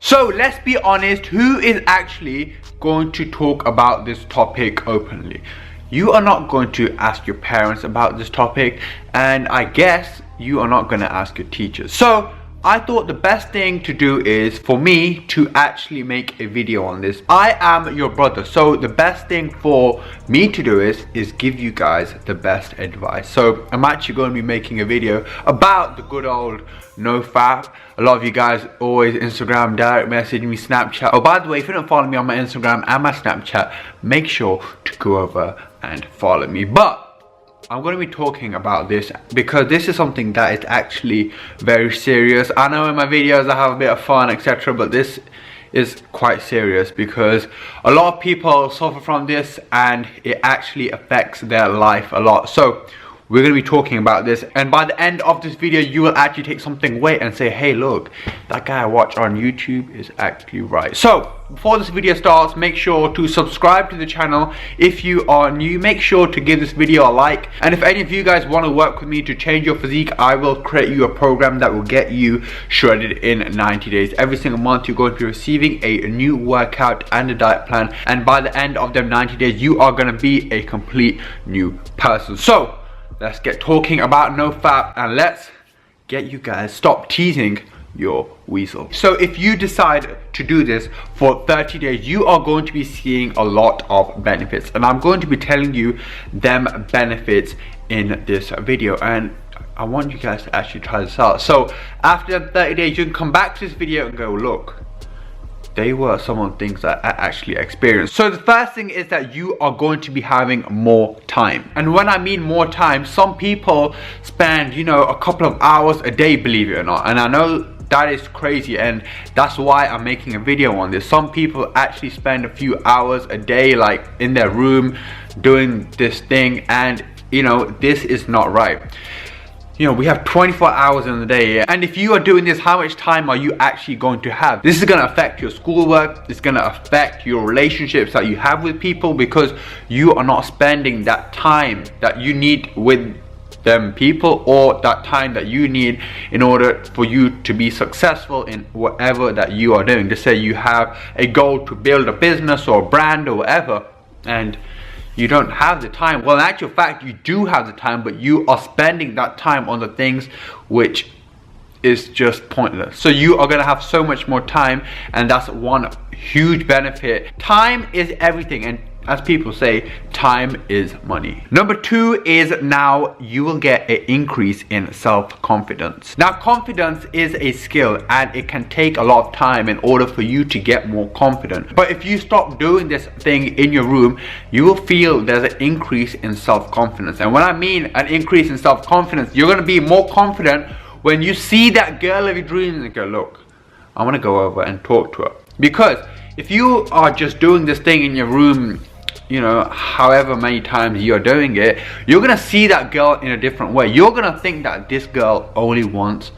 So let's be honest, who is actually going to talk about this topic openly? You are not going to ask your parents about this topic, and I guess you are not going to ask your teachers. So I thought the best thing to do is for me to actually make a video on this. I am your brother, so the best thing for me to do is give you guys the best advice. So I'm actually going to be making a video about the good old Nofap. A lot of you guys always Instagram direct message me, Snapchat. Oh, by the way, if you don't follow me on my Instagram and my Snapchat, make sure to go over and follow me. But I'm going to be talking about this because this is something that is actually very serious. I know in my videos I have a bit of fun, etc., but this is quite serious because a lot of people suffer from this and it actually affects their life a lot. So we're going to be talking about this, and by the end of this video you will actually take something away and say, hey look, that guy I watch on YouTube is actually right. So before this video starts, make sure to subscribe to the channel. If you are new, make sure to give this video a like, and if any of you guys want to work with me to change your physique, I will create you a program that will get you shredded in 90 days. Every single month you're going to be receiving a new workout and a diet plan, and by the end of them 90 days you are going to be a complete new person. So let's get talking about Nofap, and let's get you guys stop teasing your weasel. So if you decide to do this for 30 days, you are going to be seeing a lot of benefits, and I'm going to be telling you them benefits in this video, and I want you guys to actually try this out. So after 30 days you can come back to this video and go, look, they were some of the things that I actually experienced. So the first thing is that you are going to be having more time. And when I mean more time, some people spend, you know, a couple of hours a day, believe it or not. And I know that is crazy, and that's why I'm making a video on this. Some people actually spend a few hours a day, like in their room, doing this thing, and you know, this is not right. You know, we have 24 hours in the day, and if you are doing this, how much time are you actually going to have? This is going to affect your schoolwork, it's going to affect your relationships that you have with people, because you are not spending that time that you need with them people, or that time that you need in order for you to be successful in whatever that you are doing. Just say you have a goal to build a business or a brand or whatever, and you don't have the time. Well, in actual fact, you do have the time, but you are spending that time on the things which is just pointless. So you are going to have so much more time, and that's one huge benefit. Time is everything, and as people say, time is money. Number two is now you will get an increase in self-confidence. Now, confidence is a skill, and it can take a lot of time in order for you to get more confident. But if you stop doing this thing in your room, you will feel there's an increase in self-confidence. And when I mean an increase in self-confidence, you're going to be more confident when you see that girl of your dreams and go, look, I want to go over and talk to her. Because if you are just doing this thing in your room, you know, however many times you're doing it, you're gonna see that girl in a different way. You're gonna think that this girl only wants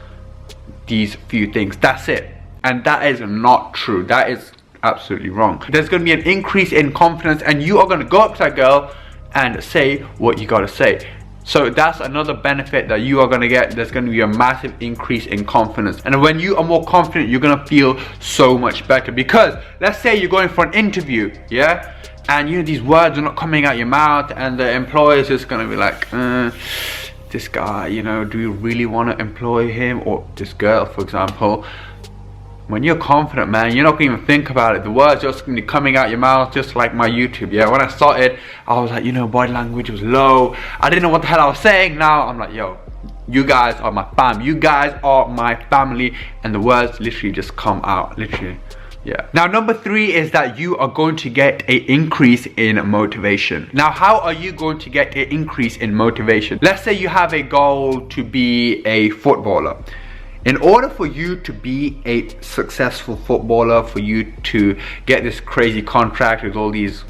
these few things, that's it. And that is not true. That is absolutely wrong. There's gonna be an increase in confidence, and you are gonna go up to that girl and say what you gotta say. So that's another benefit that you are going to get. There's going to be a massive increase in confidence, and when you are more confident, you're going to feel so much better. Because let's say you're going for an interview, yeah, and you know, these words are not coming out your mouth, and the employer is just going to be like, this guy, you know, do you really want to employ him, or this girl, for example. When you're confident, man, you're not going to even think about it. The words are just going to be coming out your mouth, just like my YouTube. Yeah, when I started, I was like, you know, body language was low. I didn't know what the hell I was saying. Now I'm like, yo, you guys are my fam. You guys are my family. And the words literally just come out, literally. Yeah. Now, number three is that you are going to get an increase in motivation. Now, how are you going to get an increase in motivation? Let's say you have a goal to be a footballer. In order for you to be a successful footballer, for you to get this crazy contract with all these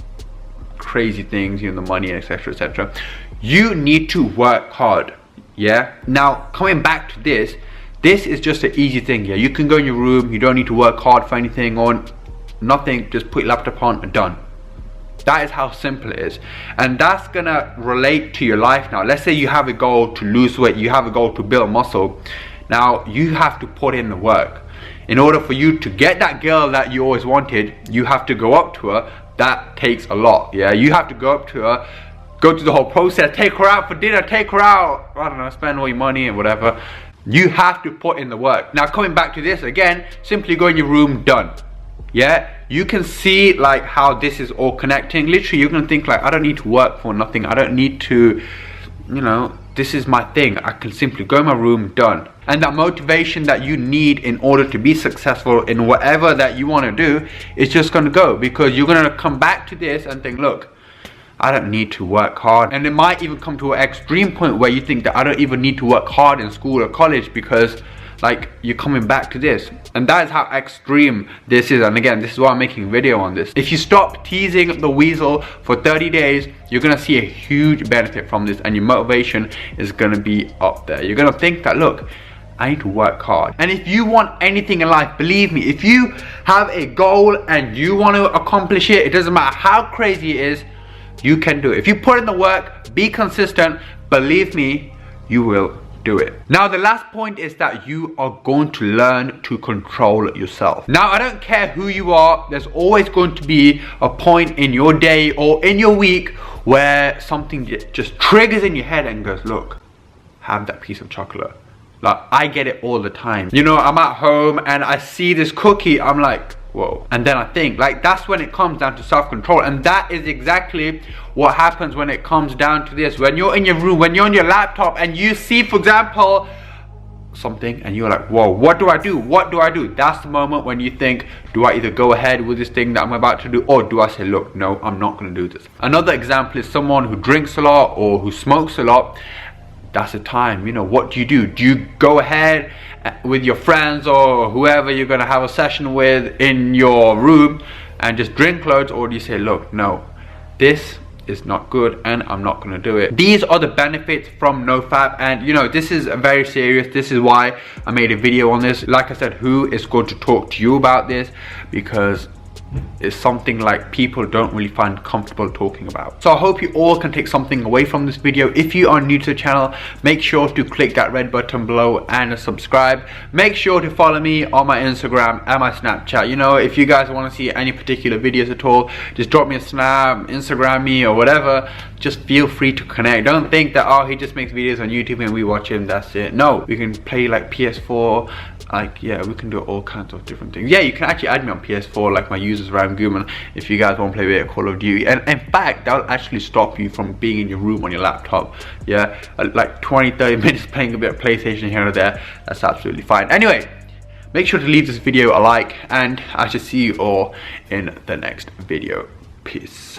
crazy things, you know, the money, etc., etc., you need to work hard. Yeah. Now, coming back to this is just an easy thing. Yeah, you can go in your room, you don't need to work hard for anything or nothing, just put your laptop on and done. That is how simple it is, and that's gonna relate to your life. Now, let's say you have a goal to lose weight, you have a goal to build muscle. Now you have to put in the work. In order for you to get that girl that you always wanted, you have to go up to her. That takes a lot. Yeah, you have to go up to her, go through the whole process, take her out for dinner, take her out, I don't know, spend all your money and whatever. You have to put in the work. Now coming back to this again, simply go in your room, done. Yeah, you can see like how this is all connecting. Literally you're gonna think like, I don't need to work for nothing, I don't need to, you know, this is my thing, I can simply go in my room, done. And that motivation that you need in order to be successful in whatever that you want to do is just going to go, because you're going to come back to this and think, look, I don't need to work hard. And it might even come to an extreme point where you think that I don't even need to work hard in school or college, because like you're coming back to this. And that is how extreme this is. And again, this is why I'm making a video on this. If you stop teasing the weasel for 30 days, you're gonna see a huge benefit from this, and your motivation is gonna be up there. You're gonna think that, look, I need to work hard. And if you want anything in life, believe me, if you have a goal and you want to accomplish it, it doesn't matter how crazy it is, you can do it. If you put in the work, be consistent, believe me, you will do it. Now the last point is that you are going to learn to control yourself. Now I don't care who you are, there's always going to be a point in your day or in your week where something just triggers in your head and goes, look, have that piece of chocolate. Like, I get it all the time. You know, I'm at home and I see this cookie, I'm like, whoa. And then I think, like, that's when it comes down to self-control. And that is exactly what happens when it comes down to this. When you're in your room, when you're on your laptop and you see, for example, something and you're like, whoa, what do I do? What do I do? That's the moment when you think, do I either go ahead with this thing that I'm about to do, or do I say, look, no, I'm not going to do this. Another example is someone who drinks a lot or who smokes a lot. That's the time, you know, what do? Do you go ahead with your friends or whoever you're going to have a session with in your room and just drink loads, or do you say, look, no, this is not good and I'm not going to do it? These are the benefits from Nofap, and you know, this is very serious. This is why I made a video on this. Like I said, who is going to talk to you about this? Because it's something like people don't really find comfortable talking about. So I hope you all can take something away from this video. If you are new to the channel, make sure to click that red button below and subscribe. Make sure to follow me on my Instagram and my Snapchat. You know, if you guys want to see any particular videos at all, just drop me a snap, Instagram me or whatever. Just feel free to connect. Don't think that, oh, he just makes videos on YouTube and we watch him, that's it. No, we can play like PS4, like, yeah, we can do all kinds of different things. Yeah, you can actually add me on PS4, like my user's ramghuman, if you guys want to play a bit of Call of Duty. And in fact, that'll actually stop you from being in your room on your laptop. Yeah, like 20-30 minutes playing a bit of PlayStation here or there, that's absolutely fine. Anyway, make sure to leave this video a like, and I shall see you all in the next video. Peace.